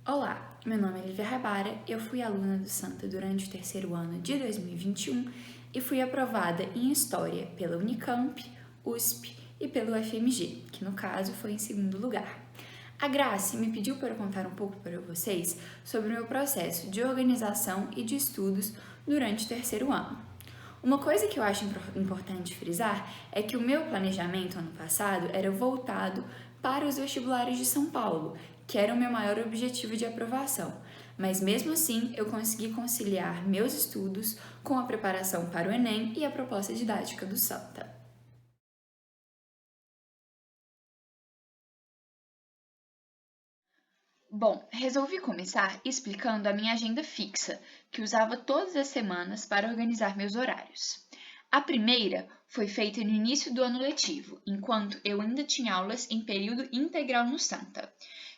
Olá, meu nome é Lívia Rabara, eu fui aluna do Santa durante o terceiro ano de 2021 e fui aprovada em História pela Unicamp, USP e pelo FMG, que no caso foi em segundo lugar. A Grace me pediu para eu contar um pouco para vocês sobre o meu processo de organização e de estudos durante o terceiro ano. Uma coisa que eu acho importante frisar é que o meu planejamento ano passado era voltado para os vestibulares de São Paulo, que era o meu maior objetivo de aprovação. Mas mesmo assim, eu consegui conciliar meus estudos com a preparação para o Enem e a proposta didática do Santa. Bom, resolvi começar explicando a minha agenda fixa, que usava todas as semanas para organizar meus horários. A primeira foi feita no início do ano letivo, enquanto eu ainda tinha aulas em período integral no Santa.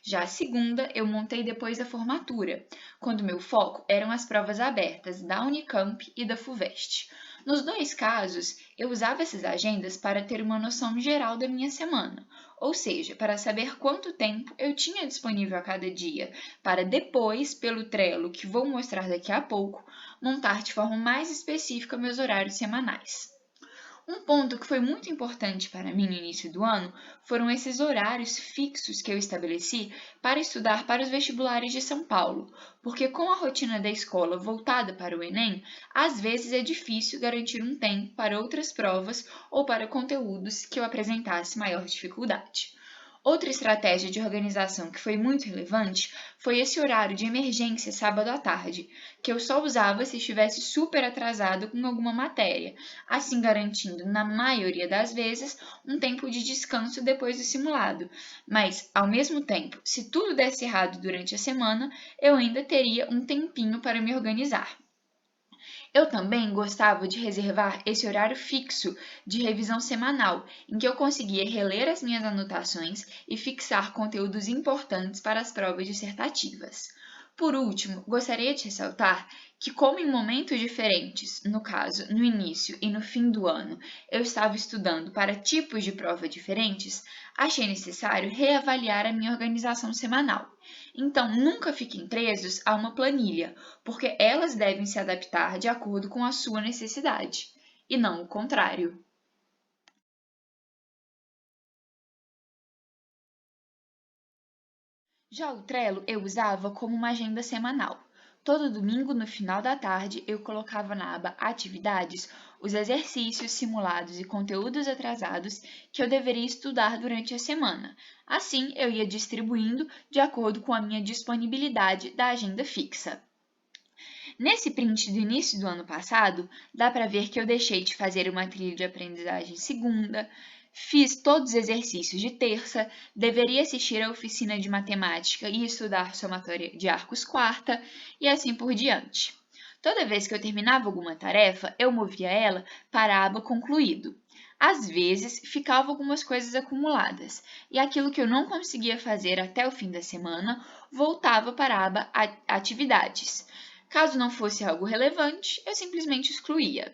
Já a segunda eu montei depois da formatura, quando meu foco eram as provas abertas da Unicamp e da FUVEST. Nos dois casos, eu usava essas agendas para ter uma noção geral da minha semana, ou seja, para saber quanto tempo eu tinha disponível a cada dia, para depois, pelo Trello, que vou mostrar daqui a pouco, montar de forma mais específica meus horários semanais. Um ponto que foi muito importante para mim no início do ano foram esses horários fixos que eu estabeleci para estudar para os vestibulares de São Paulo, porque com a rotina da escola voltada para o Enem, às vezes é difícil garantir um tempo para outras provas ou para conteúdos que eu apresentasse maior dificuldade. Outra estratégia de organização que foi muito relevante foi esse horário de emergência sábado à tarde, que eu só usava se estivesse super atrasado com alguma matéria, assim garantindo, na maioria das vezes, um tempo de descanso depois do simulado. Mas, ao mesmo tempo, se tudo desse errado durante a semana, eu ainda teria um tempinho para me organizar. Eu também gostava de reservar esse horário fixo de revisão semanal, em que eu conseguia reler as minhas anotações e fixar conteúdos importantes para as provas dissertativas. Por último, gostaria de ressaltar que, como em momentos diferentes, no caso, no início e no fim do ano, eu estava estudando para tipos de prova diferentes, achei necessário reavaliar a minha organização semanal. Então, nunca fiquem presos a uma planilha, porque elas devem se adaptar de acordo com a sua necessidade, e não o contrário. Já o Trello eu usava como uma agenda semanal. Todo domingo, no final da tarde, eu colocava na aba Atividades os exercícios, simulados e conteúdos atrasados que eu deveria estudar durante a semana. Assim, eu ia distribuindo de acordo com a minha disponibilidade da agenda fixa. Nesse print do início do ano passado, dá para ver que eu deixei de fazer uma trilha de aprendizagem segunda, fiz todos os exercícios de terça, deveria assistir a oficina de matemática e estudar somatória de arcos quarta, e assim por diante. Toda vez que eu terminava alguma tarefa, eu movia ela para a aba Concluído. Às vezes, ficavam algumas coisas acumuladas, e aquilo que eu não conseguia fazer até o fim da semana voltava para a aba Atividades. Caso não fosse algo relevante, eu simplesmente excluía.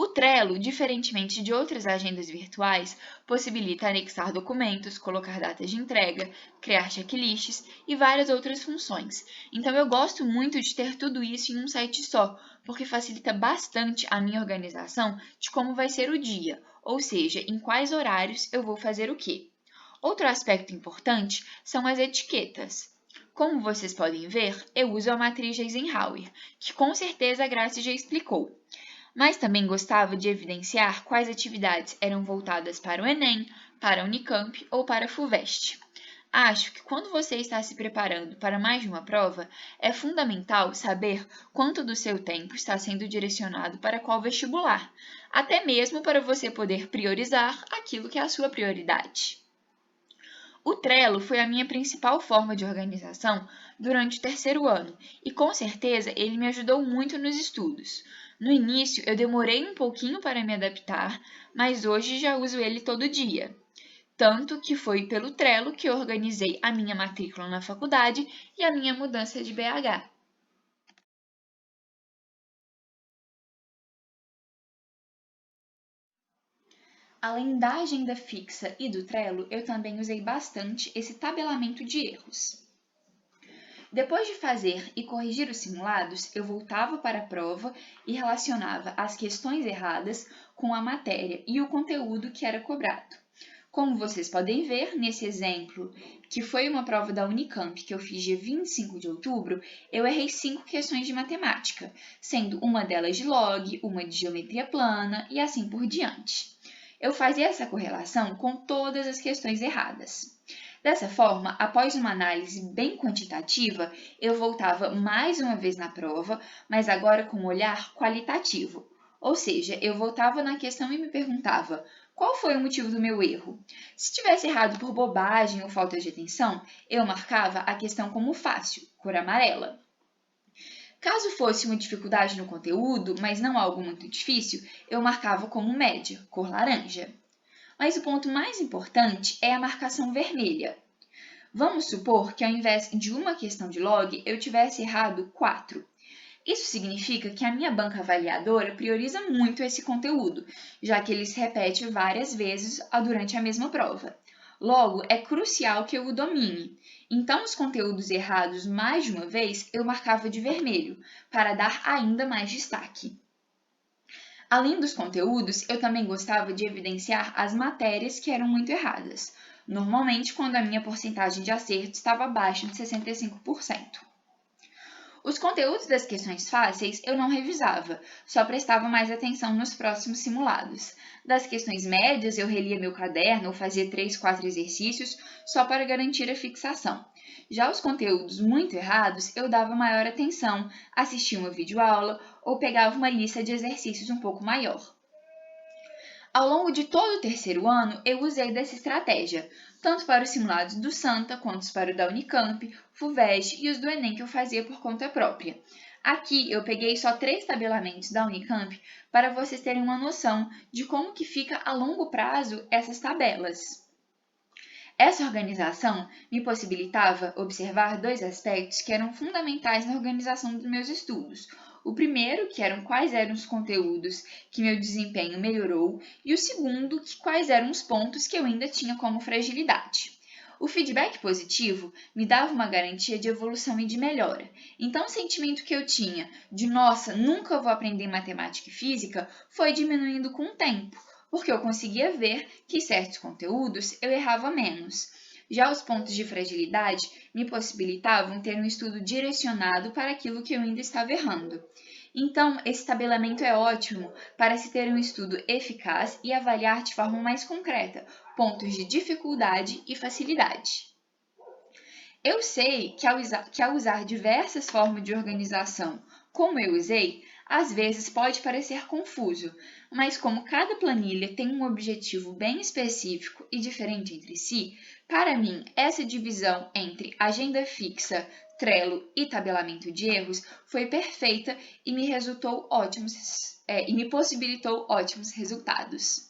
O Trello, diferentemente de outras agendas virtuais, possibilita anexar documentos, colocar datas de entrega, criar checklists e várias outras funções. Então eu gosto muito de ter tudo isso em um site só, porque facilita bastante a minha organização de como vai ser o dia, ou seja, em quais horários eu vou fazer o quê. Outro aspecto importante são as etiquetas. Como vocês podem ver, eu uso a matriz de Eisenhower, que com certeza a Grace já explicou, mas também gostava de evidenciar quais atividades eram voltadas para o Enem, para a Unicamp ou para a FUVEST. Acho que quando você está se preparando para mais de uma prova, é fundamental saber quanto do seu tempo está sendo direcionado para qual vestibular, até mesmo para você poder priorizar aquilo que é a sua prioridade. O Trello foi a minha principal forma de organização durante o terceiro ano e com certeza ele me ajudou muito nos estudos. No início eu demorei um pouquinho para me adaptar, mas hoje já uso ele todo dia. Tanto que foi pelo Trello que eu organizei a minha matrícula na faculdade e a minha mudança de BH. Além da agenda fixa e do Trello, eu também usei bastante esse tabelamento de erros. Depois de fazer e corrigir os simulados, eu voltava para a prova e relacionava as questões erradas com a matéria e o conteúdo que era cobrado. Como vocês podem ver nesse exemplo, que foi uma prova da Unicamp que eu fiz dia 25 de outubro, eu errei 5 questões de matemática, sendo uma delas de log, uma de geometria plana e assim por diante. Eu fazia essa correlação com todas as questões erradas. Dessa forma, após uma análise bem quantitativa, eu voltava mais uma vez na prova, mas agora com um olhar qualitativo. Ou seja, eu voltava na questão e me perguntava: qual foi o motivo do meu erro? Se tivesse errado por bobagem ou falta de atenção, eu marcava a questão como fácil, cor amarela. Caso fosse uma dificuldade no conteúdo, mas não algo muito difícil, eu marcava como média, cor laranja. Mas o ponto mais importante é a marcação vermelha. Vamos supor que ao invés de uma questão de log, eu tivesse errado 4. Isso significa que a minha banca avaliadora prioriza muito esse conteúdo, já que ele se repete várias vezes durante a mesma prova. Logo, é crucial que eu o domine. Então, os conteúdos errados mais de uma vez eu marcava de vermelho, para dar ainda mais destaque. Além dos conteúdos, eu também gostava de evidenciar as matérias que eram muito erradas, normalmente quando a minha porcentagem de acerto estava abaixo de 65%. Os conteúdos das questões fáceis eu não revisava, só prestava mais atenção nos próximos simulados. Das questões médias, eu relia meu caderno ou fazia 3, 4 exercícios só para garantir a fixação. Já os conteúdos muito errados, eu dava maior atenção, assistia uma videoaula ou pegava uma lista de exercícios um pouco maior. Ao longo de todo o terceiro ano, eu usei dessa estratégia, tanto para os simulados do Santa quanto para o da Unicamp, FUVEST e os do Enem que eu fazia por conta própria. Aqui eu peguei só 3 tabelamentos da Unicamp para vocês terem uma noção de como que fica a longo prazo essas tabelas. Essa organização me possibilitava observar 2 aspectos que eram fundamentais na organização dos meus estudos. O primeiro, que eram quais eram os conteúdos que meu desempenho melhorou, e o segundo, que quais eram os pontos que eu ainda tinha como fragilidade. O feedback positivo me dava uma garantia de evolução e de melhora. Então, o sentimento que eu tinha de nossa, nunca vou aprender matemática e física foi diminuindo com o tempo, porque eu conseguia ver que certos conteúdos eu errava menos. Já os pontos de fragilidade me possibilitavam ter um estudo direcionado para aquilo que eu ainda estava errando. Então, esse tabelamento é ótimo para se ter um estudo eficaz e avaliar de forma mais concreta pontos de dificuldade e facilidade. Eu sei que ao usar diversas formas de organização, como eu usei, às vezes pode parecer confuso, mas como cada planilha tem um objetivo bem específico e diferente entre si, para mim essa divisão entre agenda fixa, Trello e tabelamento de erros foi perfeita e me possibilitou ótimos resultados.